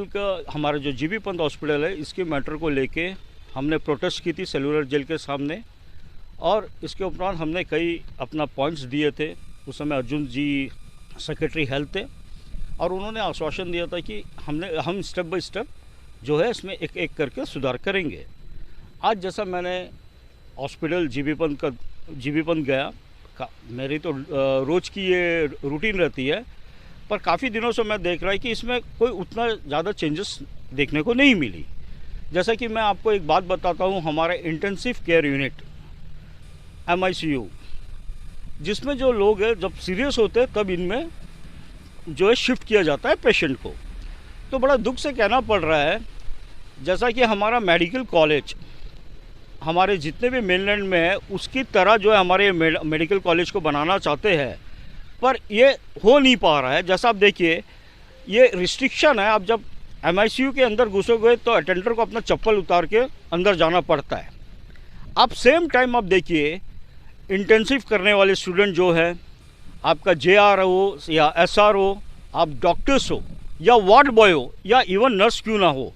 Hospital का, हमारा जो जीबी पंत हॉस्पिटल है, इसके मैटर को लेके हमने प्रोटेस्ट की थी सेलुलर जेल के सामने, और इसके उपरांत हमने कई अपना पॉइंट्स दिए थे। उस समय अर्जुन जी सेक्रेटरी हेल्थ थे और उन्होंने आश्वासन दिया था कि हम स्टेप बाय स्टेप जो है इसमें एक एक करके सुधार करेंगे। आज जैसा मैंने हॉस्पिटल जीबी पंत गया, मेरी तो रोज़ की ये रूटीन रहती है, पर काफ़ी दिनों से मैं देख रहा है कि इसमें कोई उतना ज़्यादा चेंजेस देखने को नहीं मिली। जैसा कि मैं आपको एक बात बताता हूँ, हमारा इंटेंसिव केयर यूनिट MICU, जिसमें जो लोग हैं जब सीरियस होते हैं तब इनमें जो है शिफ्ट किया जाता है पेशेंट को। तो बड़ा दुख से कहना पड़ रहा है, जैसा कि हमारा मेडिकल कॉलेज हमारे जितने भी मेनलैंड में है उसकी तरह जो है हमारे मेडिकल कॉलेज को बनाना चाहते हैं, पर ये हो नहीं पा रहा है। जैसा आप देखिए, ये रिस्ट्रिक्शन है। आप जब MICU के अंदर घुसोगे तो अटेंडर को अपना चप्पल उतार के अंदर जाना पड़ता है। आप सेम टाइम आप देखिए, इंटेंसिव करने वाले स्टूडेंट जो है, आपका JR हो या SR हो, आप डॉक्टर्स हो या वार्ड बॉय हो या इवन नर्स क्यों ना हो,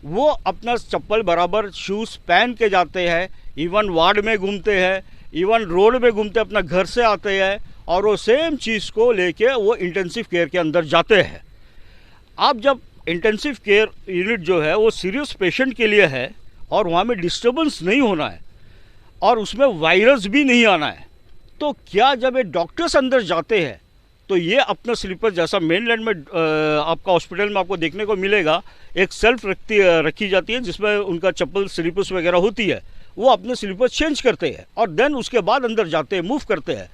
वो अपना चप्पल बराबर शूज़ पहन के जाते हैं, इवन वार्ड में घूमते हैं, इवन रोड में घूमते, अपना घर से आते हैं और वो सेम चीज़ को लेके वो इंटेंसिव केयर के अंदर जाते हैं। आप जब इंटेंसिव केयर यूनिट जो है वो सीरियस पेशेंट के लिए है और वहाँ में डिस्टर्बेंस नहीं होना है और उसमें वायरस भी नहीं आना है, तो क्या जब ये डॉक्टर्स अंदर जाते हैं तो ये अपना स्लीपर, जैसा मेनलैंड में आपका हॉस्पिटल में आपको देखने को मिलेगा, एक सेल्फ रखी जाती है जिसमें उनका चप्पल स्लीपर्स वगैरह होती है, वो अपने स्लीपर्स चेंज करते हैं और देन उसके बाद अंदर जाते हैं, मूव करते हैं।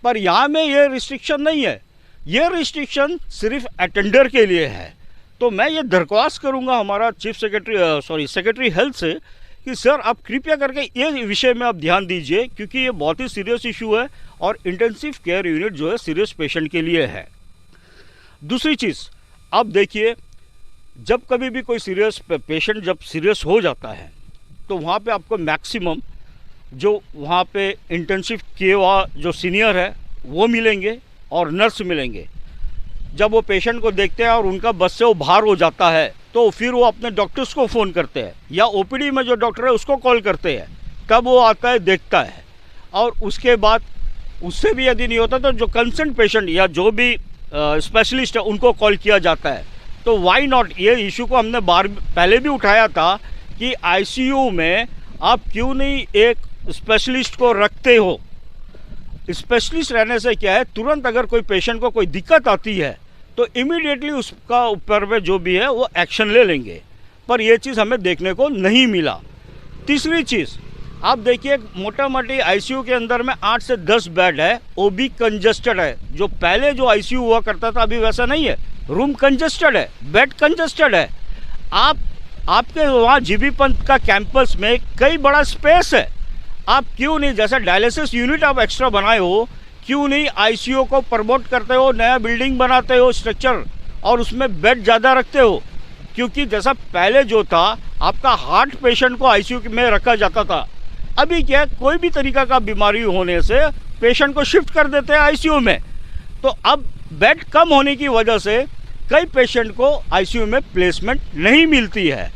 पर यहाँ में ये रिस्ट्रिक्शन नहीं है, ये रिस्ट्रिक्शन सिर्फ अटेंडर के लिए है। तो मैं ये दरख्वास्त करूँगा हमारा सेक्रेटरी हेल्थ से कि सर आप कृपया करके ये विषय में आप ध्यान दीजिए, क्योंकि ये बहुत ही सीरियस इशू है और इंटेंसिव केयर यूनिट जो है सीरियस पेशेंट के लिए है। दूसरी चीज़, आप देखिए, जब कभी भी कोई सीरियस पेशेंट जब सीरियस हो जाता है तो वहाँ पे आपको मैक्सिमम जो वहाँ पे इंटेंसिव केयर जो सीनियर है वो मिलेंगे और नर्स मिलेंगे। जब वो पेशेंट को देखते हैं और उनका बस से वो बाहर हो जाता है तो फिर वो अपने डॉक्टर्स को फ़ोन करते हैं या OPD में जो डॉक्टर है उसको कॉल करते हैं, तब वो आता है, देखता है, और उसके बाद उससे भी यदि नहीं होता तो जो कंसर्न पेशेंट या जो भी स्पेशलिस्ट है उनको कॉल किया जाता है। तो वाई नॉट, ये इशू को हमने पहले भी उठाया था कि ICU में आप क्यों नहीं एक स्पेशलिस्ट को रखते हो। स्पेशलिस्ट रहने से क्या है, तुरंत अगर कोई पेशेंट को कोई दिक्कत आती है तो इमीडिएटली उसका ऊपर में जो भी है वो एक्शन ले लेंगे, पर यह चीज़ हमें देखने को नहीं मिला। तीसरी चीज़, आप देखिए, मोटा मोटी ICU के अंदर में 8 से 10 बेड है, वो भी कंजस्टेड है। जो पहले जो ICU हुआ करता था अभी वैसा नहीं है, रूम कंजस्टेड है, बेड कंजस्टेड है। आपके वहाँ जीबी पंत का कैंपस में कई बड़ा स्पेस है, आप क्यों नहीं, जैसा डायलिसिस यूनिट आप एक्स्ट्रा बनाए हो, क्यों नहीं ICU को प्रमोट करते हो, नया बिल्डिंग बनाते हो स्ट्रक्चर और उसमें बेड ज़्यादा रखते हो। क्योंकि जैसा पहले जो था आपका हार्ट पेशेंट को ICU में रखा जाता था, अभी क्या है, कोई भी तरीका का बीमारी होने से पेशेंट को शिफ्ट कर देते हैं ICU में। तो अब बेड कम होने की वजह से कई पेशेंट को ICU में प्लेसमेंट नहीं मिलती है।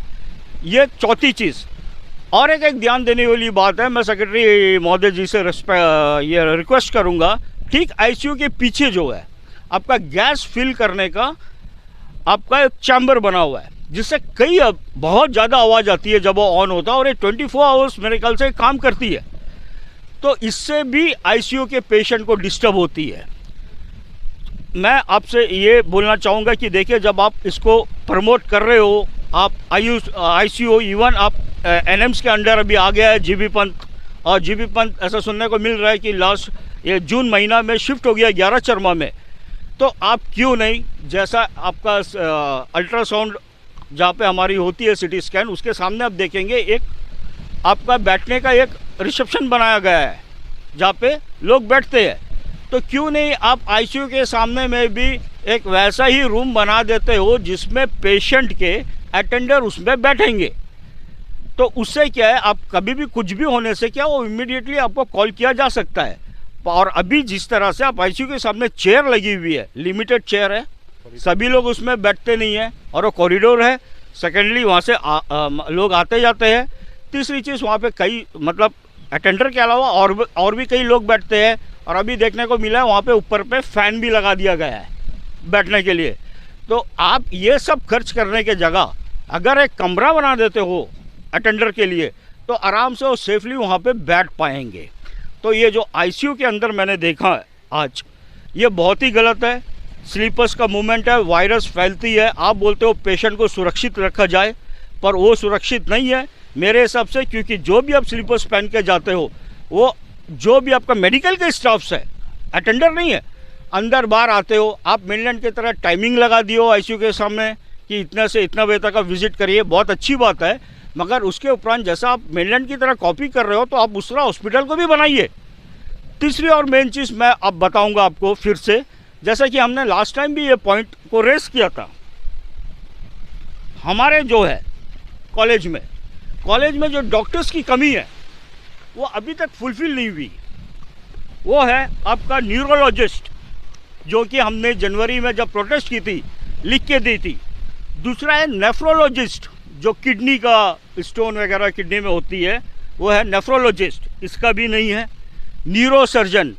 ये चौथी चीज़। और एक ध्यान देने वाली बात है, मैं सेक्रेटरी महोदय जी से ये रिक्वेस्ट करूंगा, ठीक ICU के पीछे जो है आपका गैस फिल करने का आपका एक चैम्बर बना हुआ है, जिससे बहुत ज़्यादा आवाज़ आती है जब वो ऑन होता है, और ये 24 आवर्स मेरे ख्याल से काम करती है। तो इससे भी ICU के पेशेंट को डिस्टर्ब होती है। मैं आपसे ये बोलना चाहूँगा कि देखिए, जब आप इसको प्रमोट कर रहे हो, आप ICU इवन आप NMS के अंडर अभी आ गया है जीबी पंत, और जीबी पंत ऐसा सुनने को मिल रहा है कि लास्ट ये जून महीना में शिफ्ट हो गया 11 चरमा में। तो आप क्यों नहीं, जैसा आपका अल्ट्रासाउंड जहाँ पे हमारी होती है CT स्कैन, उसके सामने आप देखेंगे एक आपका बैठने का एक रिसेप्शन बनाया गया है जहाँ पे लोग बैठते हैं। तो क्यों नहीं आप ICU के सामने में भी एक वैसा ही रूम बना देते हो जिसमें पेशेंट के अटेंडर उसमें बैठेंगे। तो उससे क्या है, आप कभी भी कुछ भी होने से क्या वो इमीडिएटली आपको कॉल किया जा सकता है। और अभी जिस तरह से आप ICU के सामने चेयर लगी हुई है, लिमिटेड चेयर है, सभी लोग उसमें बैठते नहीं हैं और वो कॉरिडोर है। सेकेंडली वहाँ से लोग आते जाते हैं। तीसरी चीज़ वहाँ पे कई मतलब अटेंडर के अलावा और भी कई लोग बैठते हैं। और अभी देखने को मिला है वहाँ पे ऊपर पे फ़ैन भी लगा दिया गया है बैठने के लिए। तो आप ये सब खर्च करने के जगह अगर एक कमरा बना देते हो अटेंडर के लिए तो आराम से वो सेफली वहाँ पे बैठ पाएंगे। तो ये जो आईसीयू के अंदर मैंने देखा है आज, ये बहुत ही गलत है। स्लीपर्स का मूवमेंट है, वायरस फैलती है। आप बोलते हो पेशेंट को सुरक्षित रखा जाए, पर वो सुरक्षित नहीं है मेरे हिसाब से, क्योंकि जो भी आप स्लीपर्स पहन के जाते हो वो जो भी आपका मेडिकल के स्टाफ्स है, अटेंडर नहीं है, अंदर बाहर आते हो आप मेनलैंड की तरह टाइमिंग लगा दियो आईसीयू के सामने कि इतना से इतना बजे तक आप विजिट करिए, बहुत अच्छी बात है। मगर उसके उपरांत जैसा आप मेनलैंड की तरह कॉपी कर रहे हो तो आप दूसरा हॉस्पिटल को भी बनाइए। तीसरी और मेन चीज़ मैं अब बताऊंगा आपको फिर से, जैसा कि हमने लास्ट टाइम भी ये पॉइंट को रेस किया था। हमारे जो है कॉलेज में जो डॉक्टर्स की कमी है वो अभी तक फुलफिल नहीं हुई। वो है आपका न्यूरोलॉजिस्ट, जो कि हमने जनवरी में जब प्रोटेस्ट की थी लिख के दी थी। दूसरा है नेफ्रोलॉजिस्ट, जो किडनी का स्टोन वगैरह किडनी में होती है, वो है नेफ्रोलॉजिस्ट, इसका भी नहीं है। न्यूरो सर्जन,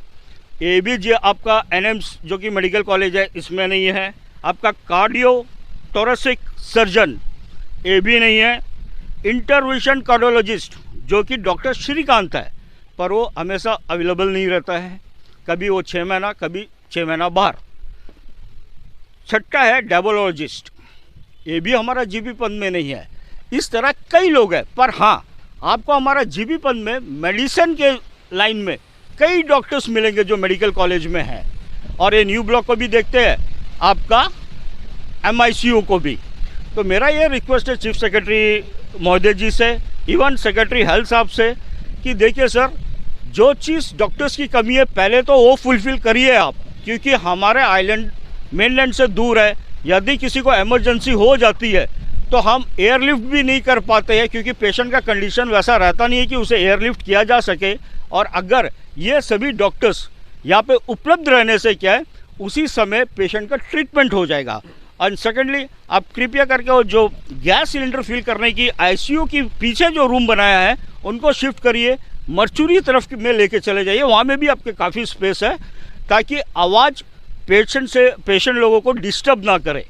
ये भी जो आपका एनएम्स जो कि मेडिकल कॉलेज है इसमें नहीं है। आपका कार्डियो टोरेसिक सर्जन, ये भी नहीं है। इंटरवेंशन कार्डियोलॉजिस्ट, जो कि डॉक्टर श्रीकांत है, पर वो हमेशा अवेलेबल नहीं रहता है, कभी वो 6 महीना कभी 6 महीना बाहर। छठा है डायबोलॉजिस्ट, ये भी हमारा जीबी पद में नहीं है। इस तरह कई लोग हैं, पर हाँ आपको हमारा जीबी पद में मेडिसिन के लाइन में कई डॉक्टर्स मिलेंगे जो मेडिकल कॉलेज में हैं। और ये न्यू ब्लॉक को भी देखते हैं, आपका एमआईसीयू को भी। तो मेरा ये रिक्वेस्ट है चीफ सेक्रेटरी महोदय जी से, इवन सेक्रेटरी हेल्थ साहब से, कि देखिए सर, जो चीज़ डॉक्टर्स की कमी है पहले तो वो फुलफ़िल करिए आप, क्योंकि हमारे आइलैंड मेनलैंड से दूर है। यदि किसी को इमरजेंसी हो जाती है तो हम एयरलिफ्ट भी नहीं कर पाते हैं, क्योंकि पेशेंट का कंडीशन वैसा रहता नहीं है कि उसे एयरलिफ्ट किया जा सके। और अगर ये सभी डॉक्टर्स यहाँ पे उपलब्ध रहने से क्या है, उसी समय पेशेंट का ट्रीटमेंट हो जाएगा। और सेकेंडली आप कृपया करके वो जो गैस सिलेंडर फिल करने की आईसीयू की पीछे जो रूम बनाया है उनको शिफ्ट करिए, मर्चुरी तरफ में लेके चले जाइए, वहाँ में भी आपके काफ़ी स्पेस है, ताकि आवाज़ पेशेंट लोगों को डिस्टर्ब ना करे।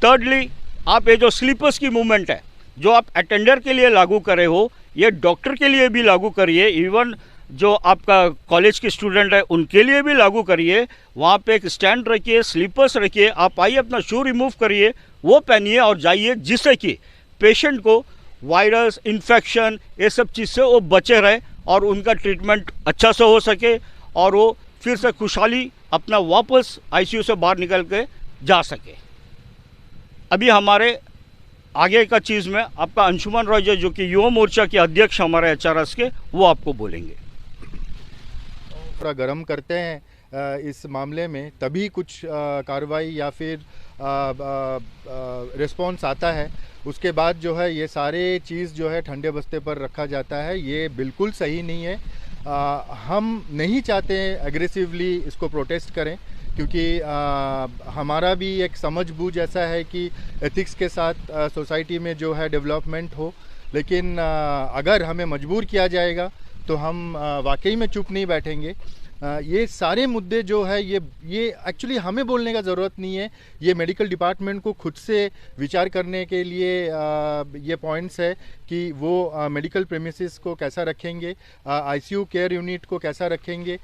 थर्डली, आप ये जो स्लीपर्स की मूवमेंट है जो आप अटेंडर के लिए लागू करे हो, ये डॉक्टर के लिए भी लागू करिए, इवन जो आपका कॉलेज के स्टूडेंट है उनके लिए भी लागू करिए। वहाँ पे एक स्टैंड रखिए, स्लीपर्स रखिए, आप आइए अपना शू रिमूव करिए, वो पहनिए और जाइए, जिससे कि पेशेंट को वायरस इन्फेक्शन ये सब चीज़ से वो बचे रहे और उनका ट्रीटमेंट अच्छा से हो सके और वो फिर से खुशहाली अपना वापस आईसीयू से बाहर निकल के जा सके। अभी हमारे आगे का चीज़ में आपका अंशुमन रॉय जो कि युवा मोर्चा के अध्यक्ष हमारे एचआरएस के, वो आपको बोलेंगे। थोड़ा गर्म करते हैं इस मामले में, तभी कुछ कार्रवाई या फिर रिस्पॉन्स आता है। उसके बाद जो है ये सारे चीज़ जो है ठंडे बस्ते पर रखा जाता है, ये बिल्कुल सही नहीं है। हम नहीं चाहते एग्रेसिवली इसको प्रोटेस्ट करें, क्योंकि हमारा भी एक समझबूझ ऐसा है कि एथिक्स के साथ सोसाइटी में जो है डेवलपमेंट हो। लेकिन अगर हमें मजबूर किया जाएगा तो हम वाकई में चुप नहीं बैठेंगे। ये सारे मुद्दे जो है ये एक्चुअली हमें बोलने का ज़रूरत नहीं है, ये मेडिकल डिपार्टमेंट को खुद से विचार करने के लिए ये पॉइंट्स है कि वो मेडिकल प्रेमिसेस को कैसा रखेंगे, आईसीयू केयर यूनिट को कैसा रखेंगे।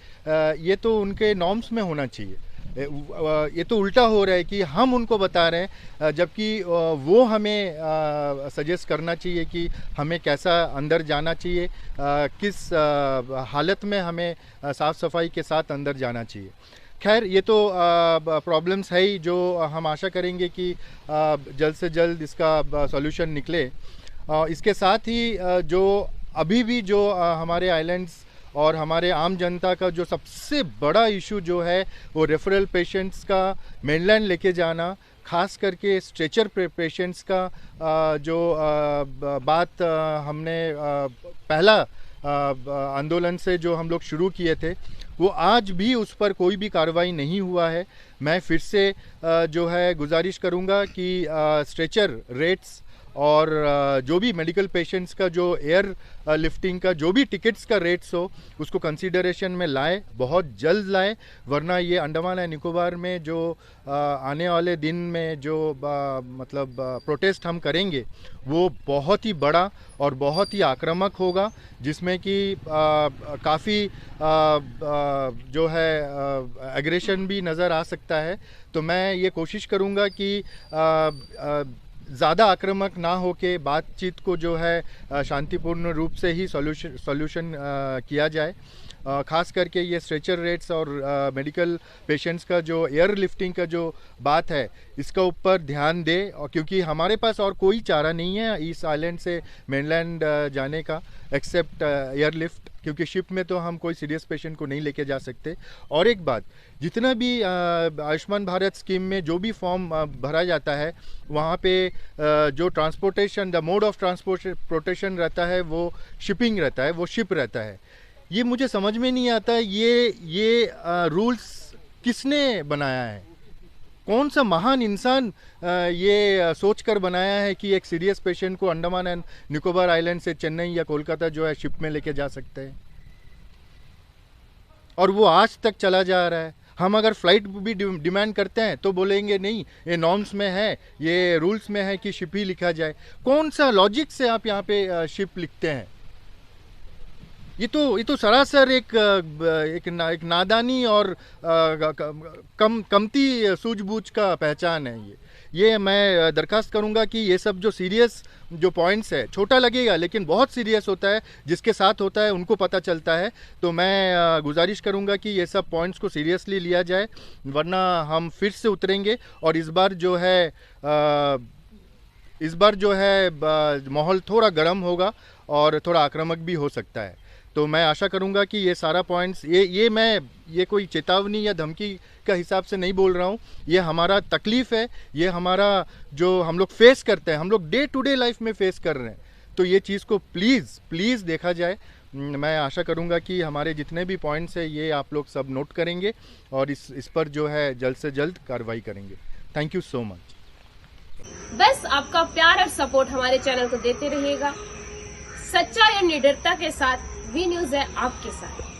ये तो उनके नॉर्म्स में होना चाहिए। ये तो उल्टा हो रहा है कि हम उनको बता रहे हैं, जबकि वो हमें सजेस्ट करना चाहिए कि हमें कैसा अंदर जाना चाहिए, किस हालत में हमें साफ़ सफाई के साथ अंदर जाना चाहिए। खैर, ये तो प्रॉब्लम्स है ही, जो हम आशा करेंगे कि जल्द से जल्द इसका सॉल्यूशन निकले। इसके साथ ही जो अभी भी जो हमारे आइलैंड्स और हमारे आम जनता का जो सबसे बड़ा इशू जो है वो रेफरल पेशेंट्स का मेनलैंड लेके जाना, खास करके स्ट्रेचर पेशेंट्स का जो बात हमने पहला आंदोलन से जो हम लोग शुरू किए थे, वो आज भी उस पर कोई भी कार्रवाई नहीं हुआ है। मैं फिर से जो है गुजारिश करूंगा कि स्ट्रेचर रेट्स और जो भी मेडिकल पेशेंट्स का जो एयर लिफ्टिंग का जो भी टिकट्स का रेट्स हो उसको कंसीडरेशन में लाए, बहुत जल्द लाए, वरना ये अंडमान एंड निकोबार में जो आने वाले दिन में जो मतलब प्रोटेस्ट हम करेंगे वो बहुत ही बड़ा और बहुत ही आक्रामक होगा, जिसमें कि काफ़ी जो है एग्रेशन भी नज़र आ सकता है। तो मैं ये कोशिश करूँगा कि ज़्यादा आक्रामक ना होके बातचीत को जो है शांतिपूर्ण रूप से ही सॉल्यूशन किया जाए। ख़ास करके ये स्ट्रेचर रेट्स और मेडिकल पेशेंट्स का जो एयर लिफ्टिंग का जो बात है इसका ऊपर ध्यान दे, और क्योंकि हमारे पास और कोई चारा नहीं है ईस्ट आइलैंड से मेनलैंड जाने का एक्सेप्ट एयर लिफ्ट, क्योंकि शिप में तो हम कोई सीरियस पेशेंट को नहीं लेके जा सकते। और एक बात, जितना भी आयुष्मान भारत स्कीम में जो भी फॉर्म भरा जाता है वहाँ पे जो transportation, the mode of transportation रहता है वो शिपिंग रहता है, वो शिप रहता है। ये मुझे समझ में नहीं आता ये रूल्स किसने बनाया है, कौन सा महान इंसान ये सोच कर बनाया है कि एक सीरियस पेशेंट को अंडमान एंड निकोबार आइलैंड से चेन्नई या कोलकाता जो है शिप में लेके जा सकते हैं, और वो आज तक चला जा रहा है। हम अगर फ्लाइट भी डिमांड करते हैं तो बोलेंगे नहीं, ये नॉर्म्स में है, ये रूल्स में है कि शिप ही लिखा जाए। कौन सा लॉजिक से आप यहाँ पे शिप लिखते हैं? ये तो सरासर एक नादानी और कमती सूझबूझ का पहचान है। ये मैं दरखास्त करूंगा कि ये सब जो सीरियस जो पॉइंट्स है, छोटा लगेगा लेकिन बहुत सीरियस होता है, जिसके साथ होता है उनको पता चलता है। तो मैं गुजारिश करूंगा कि ये सब पॉइंट्स को सीरियसली लिया जाए, वरना हम फिर से उतरेंगे और इस बार जो है माहौल थोड़ा गर्म होगा और थोड़ा आक्रामक भी हो सकता है। तो मैं आशा करूंगा कि ये सारा पॉइंट्स, ये कोई चेतावनी या धमकी का हिसाब से नहीं बोल रहा हूँ, ये हमारा तकलीफ़ है, ये हमारा जो हम लोग फेस करते हैं, हम लोग डे टू डे लाइफ में फेस कर रहे हैं। तो ये चीज़ को प्लीज़ देखा जाए। मैं आशा करूंगा कि हमारे जितने भी पॉइंट्स हैं ये आप लोग सब नोट करेंगे और इस पर जो है जल्द से जल्द कार्रवाई करेंगे। Thank you so much. बस आपका प्यार और सपोर्ट हमारे चैनल को देते रहिएगा। सच्चाई और निडरता के साथ वी न्यूज़ है आपके साथ।